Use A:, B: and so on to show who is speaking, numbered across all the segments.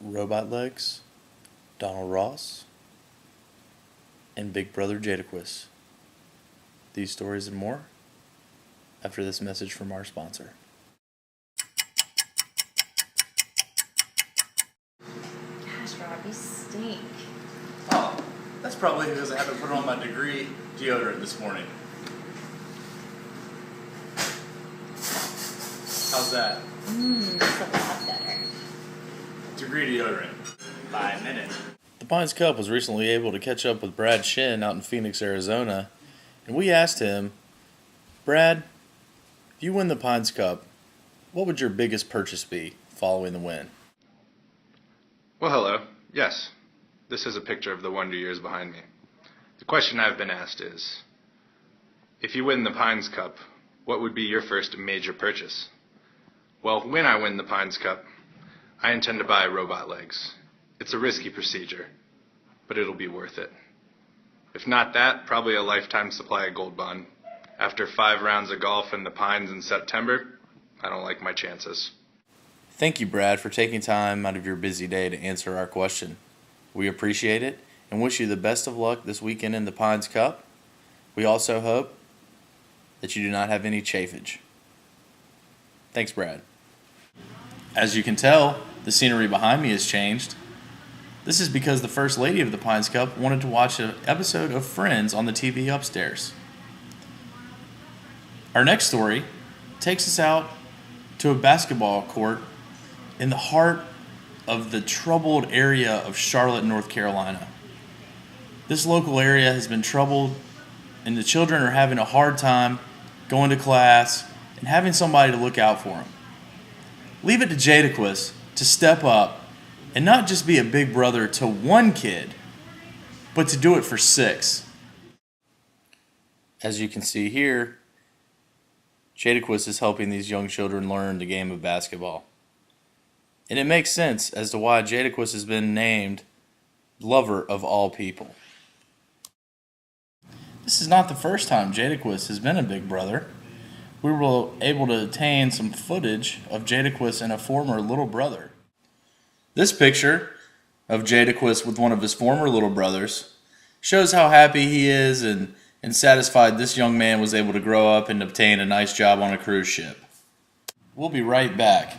A: Robot Legs, Donald Ross, and Big Brother Jadaquist. These stories and more after this message from our sponsor.
B: Gosh, Rob, you stink.
A: Oh, that's probably because I haven't put on my degree deodorant this morning. How's that?
B: That's a lot better.
A: Degree deodorant. By a minute. The Pines Cup was recently able to catch up with Brad Shin out in Phoenix, Arizona, and we asked him, Brad, if you win the Pines Cup, what would your biggest purchase be following the win?
C: Well, hello. Yes, this is a picture of the Wonder Years behind me. The question I've been asked is, if you win the Pines Cup, what would be your first major purchase? Well, when I win the Pines Cup, I intend to buy robot legs. It's a risky procedure, but it'll be worth it. If not that, probably a lifetime supply of Gold Bond. After 5 rounds of golf in the Pines in September, I don't like my chances.
A: Thank you, Brad, for taking time out of your busy day to answer our question. We appreciate it and wish you the best of luck this weekend in the Pines Cup. We also hope that you do not have any chafage. Thanks, Brad. As you can tell, the scenery behind me has changed. This is because the First Lady of the Pines Cup wanted to watch an episode of Friends on the TV upstairs. Our next story takes us out to a basketball court in the heart of the troubled area of Charlotte, North Carolina. This local area has been troubled, and the children are having a hard time going to class and having somebody to look out for them. Leave it to Jadaquist to step up and not just be a big brother to one kid, but to do it for 6. As you can see here, Jadaquist is helping these young children learn the game of basketball. And it makes sense as to why Jadaquist has been named lover of all people. This is not the first time Jadaquist has been a big brother. We were able to obtain some footage of Jadaquist and a former little brother. This picture of Jadaquist with one of his former little brothers shows how happy he is and satisfied this young man was able to grow up and obtain a nice job on a cruise ship. We'll be right back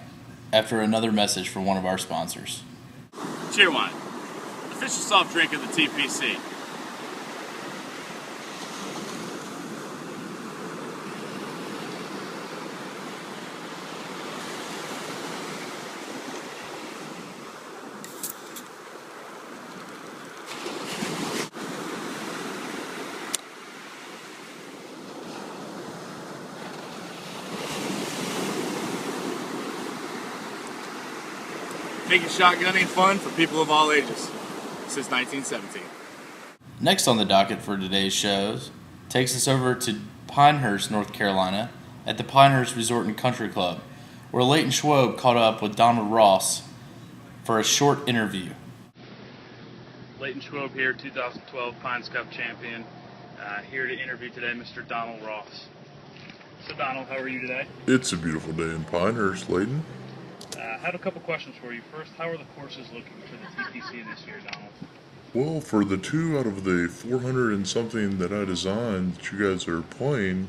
A: after another message from one of our sponsors.
D: Cheerwine, official soft drink of the TPC. Making shotgunning fun for people of all ages since 1917.
A: Next on the docket for today's shows takes us over to Pinehurst, North Carolina, at the Pinehurst Resort and Country Club, where Leighton Schwob caught up with Donald Ross for a short interview.
D: Leighton Schwob here, 2012 Pines Cup champion. Here to interview today Mr. Donald Ross. So Donald, how are you today?
E: It's a beautiful day in Pinehurst, Leighton.
D: I had a couple questions for you. First, how are the courses looking for the TPC this year, Donald?
E: Well, for the 2 out of the 400 and something that I designed that you guys are playing,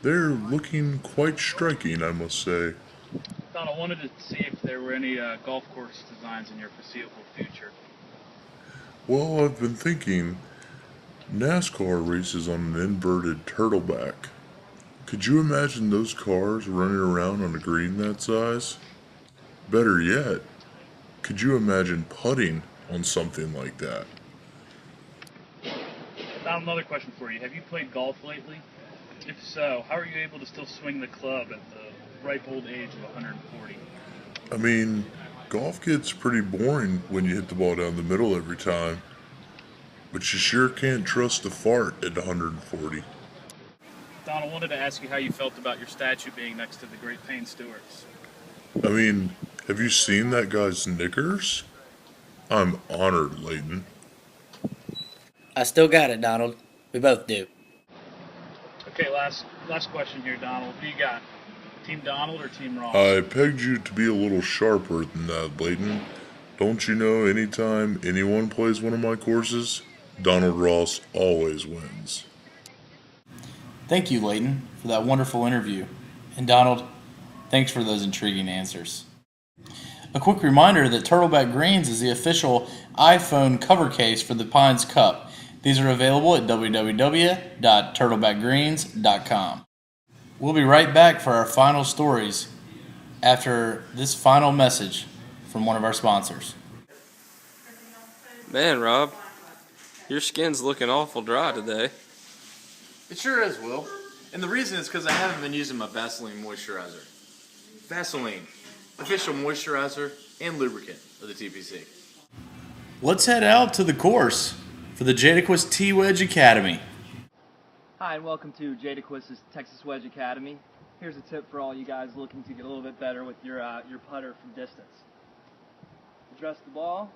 E: they're looking quite striking, I must say.
D: Donald, I wanted to see if there were any golf course designs in your foreseeable future.
E: Well, I've been thinking, NASCAR races on an inverted turtleback. Could you imagine those cars running around on a green that size? Better yet, could you imagine putting on something like that?
D: Donald, another question for you. Have you played golf lately? If so, how are you able to still swing the club at the ripe old age of 140?
E: I mean, golf gets pretty boring when you hit the ball down the middle every time, but you sure can't trust the fart at 140.
D: Donald, I wanted to ask you how you felt about your statue being next to the great Payne Stewart's.
E: I mean, have you seen that guy's knickers? I'm honored, Leighton.
F: I still got it, Donald. We both do.
D: Okay, last question here, Donald. Who you got? Team Donald or Team Ross?
E: I pegged you to be a little sharper than that, Layton. Don't you know anytime anyone plays one of my courses, Donald Ross always wins.
A: Thank you, Layton, for that wonderful interview. And Donald, thanks for those intriguing answers. A quick reminder that Turtleback Greens is the official iPhone cover case for the Pines Cup. These are available at www.turtlebackgreens.com. We'll be right back for our final stories after this final message from one of our sponsors.
G: Man, Rob, your skin's looking awful dry today.
A: It sure is, Will. And the reason is because I haven't been using my Vaseline moisturizer. Vaseline, official moisturizer and lubricant of the TPC. Let's head out to the course for the Jadaquist T-Wedge Academy.
H: Hi, and welcome to Jadaquist's Texas Wedge Academy. Here's a tip for all you guys looking to get a little bit better with your putter from distance. Address the ball.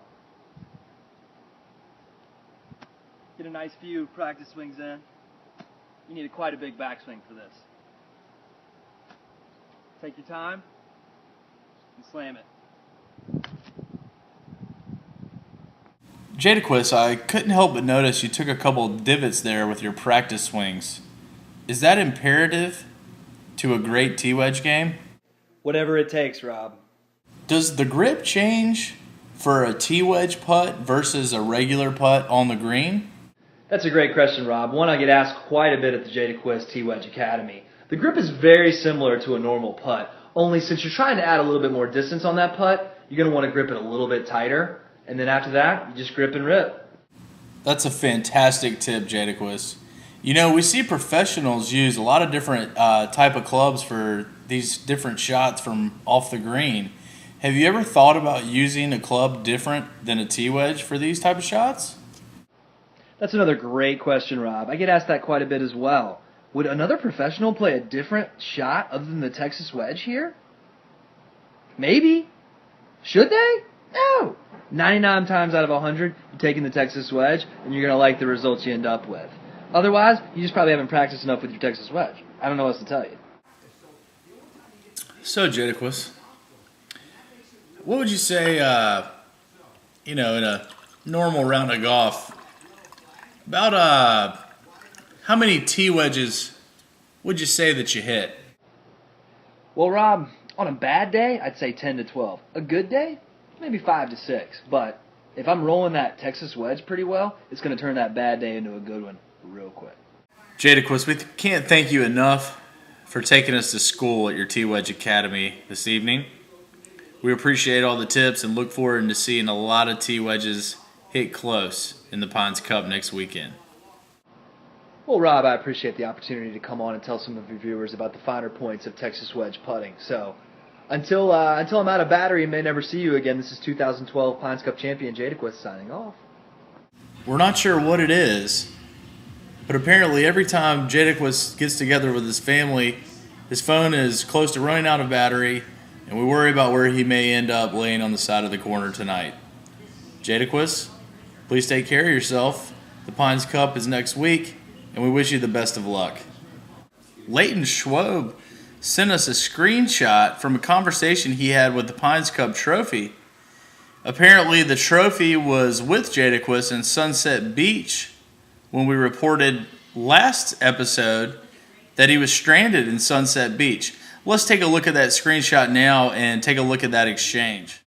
H: Get a nice few practice swings in. You need quite a big backswing for this. Take your time and slam it.
A: Jadaquist, I couldn't help but notice you took a couple divots there with your practice swings. Is that imperative to a great T-Wedge game?
H: Whatever it takes, Rob.
A: Does the grip change for a T-Wedge putt versus a regular putt on the green?
H: That's a great question, Rob. One I get asked quite a bit at the Jadaquist T-Wedge Academy. The grip is very similar to a normal putt, only since you're trying to add a little bit more distance on that putt, you're going to want to grip it a little bit tighter. And then after that, you just grip and rip.
A: That's a fantastic tip, Jadaquist. You know, we see professionals use a lot of different type of clubs for these different shots from off the green. Have you ever thought about using a club different than a T-wedge for these type of shots?
H: That's another great question, Rob. I get asked that quite a bit as well. Would another professional play a different shot other than the Texas wedge here? Maybe. Should they? No. 99 times out of 100, you're taking the Texas wedge, and you're going to like the results you end up with. Otherwise, you just probably haven't practiced enough with your Texas wedge. I don't know what else to tell you.
A: So, Jadaquist, what would you say, in a normal round of golf, about how many T-wedges would you say that you hit?
H: Well, Rob, on a bad day, I'd say 10 to 12. A good day, maybe 5 to 6. But if I'm rolling that Texas wedge pretty well, it's going to turn that bad day into a good one real quick.
A: Jadaquist, we can't thank you enough for taking us to school at your T-Wedge Academy this evening. We appreciate all the tips and look forward to seeing a lot of T-wedges hit close in the Pines Cup next weekend.
H: Well, Rob, I appreciate the opportunity to come on and tell some of your viewers about the finer points of Texas wedge putting. So, until I'm out of battery and may never see you again, this is 2012 Pines Cup champion Jadaquist signing off.
A: We're not sure what it is, but apparently every time Jadaquist gets together with his family, his phone is close to running out of battery, and we worry about where he may end up laying on the side of the corner tonight. Jadaquist, please take care of yourself. The Pines Cup is next week, and we wish you the best of luck. Leighton Schwob sent us a screenshot from a conversation he had with the Pines Cup trophy. Apparently, the trophy was with Jadaquist in Sunset Beach when we reported last episode that he was stranded in Sunset Beach. Let's take a look at that screenshot now and take a look at that exchange.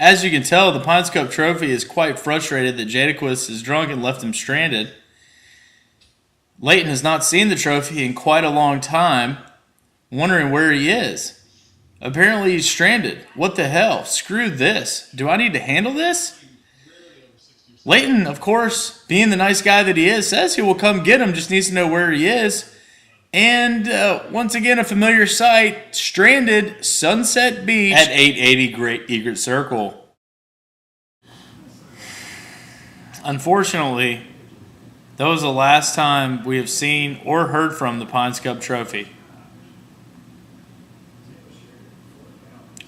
A: As you can tell, the Pines Cup trophy is quite frustrated that Jadaquist is drunk and left him stranded. Leighton has not seen the trophy in quite a long time, wondering where he is. Apparently he's stranded. What the hell? Screw this. Do I need to handle this? Leighton, of course, being the nice guy that he is, says he will come get him, just needs to know where he is. And once again, a familiar sight, stranded, Sunset Beach at 880 Great Egret Circle. Unfortunately, that was the last time we have seen or heard from the Pines Cup trophy.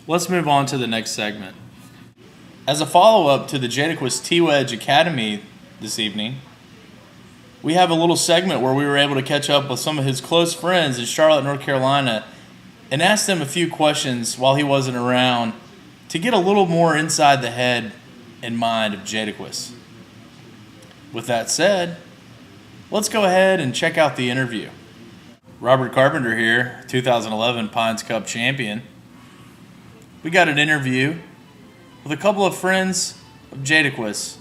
A: Let's move on to the next segment. As a follow-up to the Jadaquist T-Wedge Academy this evening, we have a little segment where we were able to catch up with some of his close friends in Charlotte, North Carolina, and ask them a few questions while he wasn't around to get a little more inside the head and mind of Jadaquis. With that said, let's go ahead and check out the interview. Robert Carpenter here, 2011 Pines Cup champion. We got an interview with a couple of friends of Jadaquis.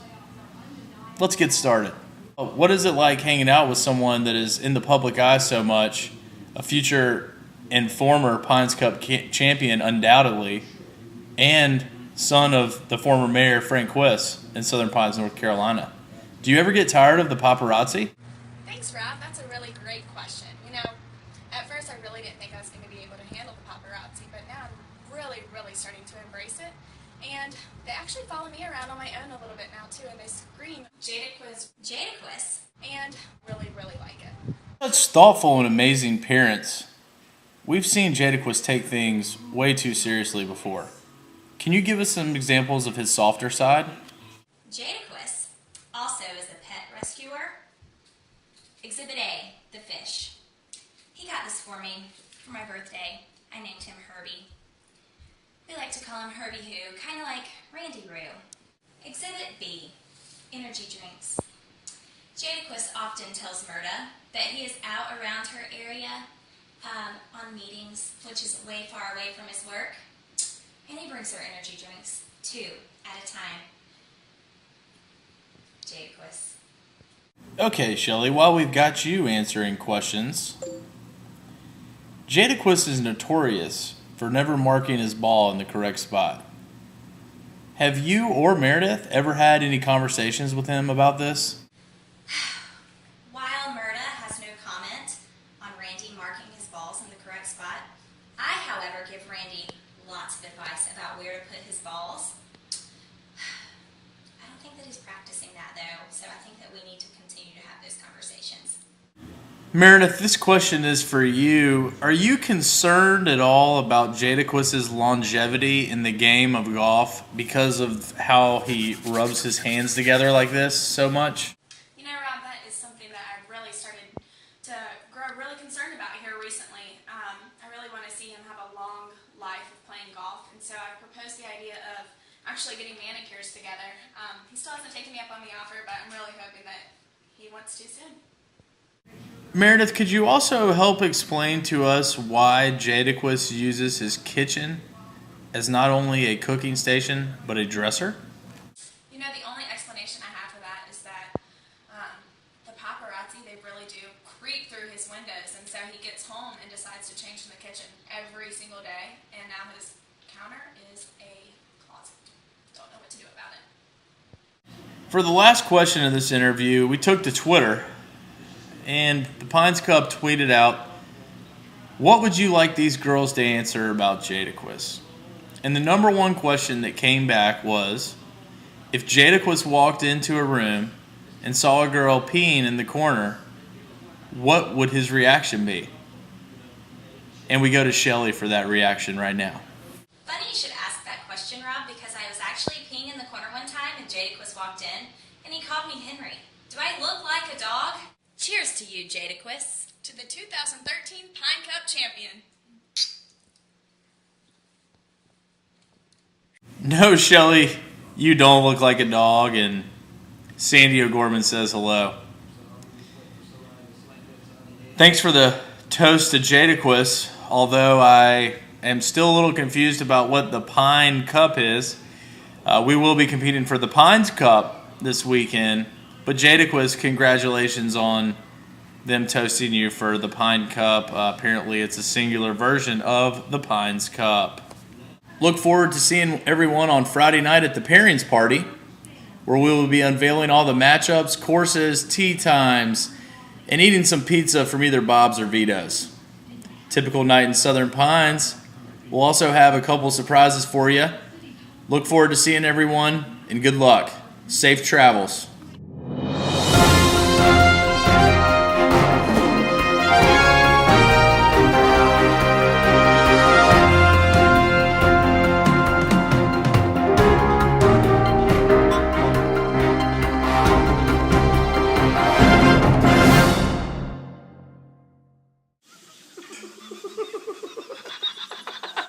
A: Let's get started. What is it like hanging out with someone that is in the public eye so much, a future and former Pines Cup champion undoubtedly, and son of the former mayor Frank Quiss in Southern Pines, North Carolina? Do you ever get tired of the paparazzi?
I: Thanks, Rob. That's a really great question. You know, at first I really didn't think I was going to be able to handle the paparazzi, but now I'm really, really starting to embrace it. And they actually follow me around on my own a little bit now, too, and they scream, Jadaquis, Jadaquis, and really, really like it.
A: Such thoughtful and amazing parents. We've seen Jadaquis take things way too seriously before. Can you give us some examples of his softer side?
J: Jadaquis also is a pet rescuer. Exhibit A, the fish. He got this for me for my birthday. I named him Herbie. We like to call him Herbie Who, kind of like Randy Roo. Exhibit B, energy drinks. Jadaquis often tells Myrta that he is out around her area on meetings, which is way far away from his work, and he brings her energy drinks, 2 at a time. Jadaquis.
A: Okay, Shelly, while we've got you answering questions, Jadaquis is notorious for never marking his ball in the correct spot. Have you or Meredith ever had any conversations with him about this?
J: While Myrta has no comment on Randy marking his balls in the correct spot, I, however, give Randy lots of advice about where to put his balls. I don't think that he's practicing that, though, so I think that we need to continue to have those conversations.
A: Meredith, this question is for you. Are you concerned at all about Jadaquis' longevity in the game of golf because of how he rubs his hands together like this so much?
I: You know, Rob, that is something that I've really started to grow really concerned about here recently. I really want to see him have a long life of playing golf, and so I've proposed the idea of actually getting manicures together. He still hasn't taken me up on the offer, but I'm really hoping that he wants to soon.
A: Meredith, could you also help explain to us why Jadaquis uses his kitchen as not only a cooking station, but a dresser?
I: You know, the only explanation I have for that is that the paparazzi, they really do creep through his windows, and so he gets home and decides to change in the kitchen every single day, and now his counter is a closet. Don't know what to do about it.
A: For the last question of this interview, we took to Twitter, and the Pines Cup tweeted out, "What would you like these girls to answer about Jadaquis?" And the number one question that came back was, if Jadaquis walked into a room and saw a girl peeing in the corner, what would his reaction be? And we go to Shelly for that reaction right now.
J: Funny you should ask that question, Rob, because I was actually peeing in the corner one time and Jadaquis walked in, and he called me Henry. Do I look like a dog? Cheers to you, Jadaquis.
I: To the 2013 Pine Cup champion.
A: No, Shelly, you don't look like a dog, and Sandy O'Gorman says hello. Thanks for the toast to Jadaquis, although I am still a little confused about what the Pine Cup is. We will be competing for the Pines Cup this weekend, but Jadaquis, congratulations on them toasting you for the Pine Cup. Apparently it's a singular version of the Pines Cup. Look forward to seeing everyone on Friday night at the pairings party, where we will be unveiling all the matchups, courses, tee times, and eating some pizza from either Bob's or Vito's. Typical night in Southern Pines. We'll also have a couple surprises for you. Look forward to seeing everyone, and good luck. Safe travels.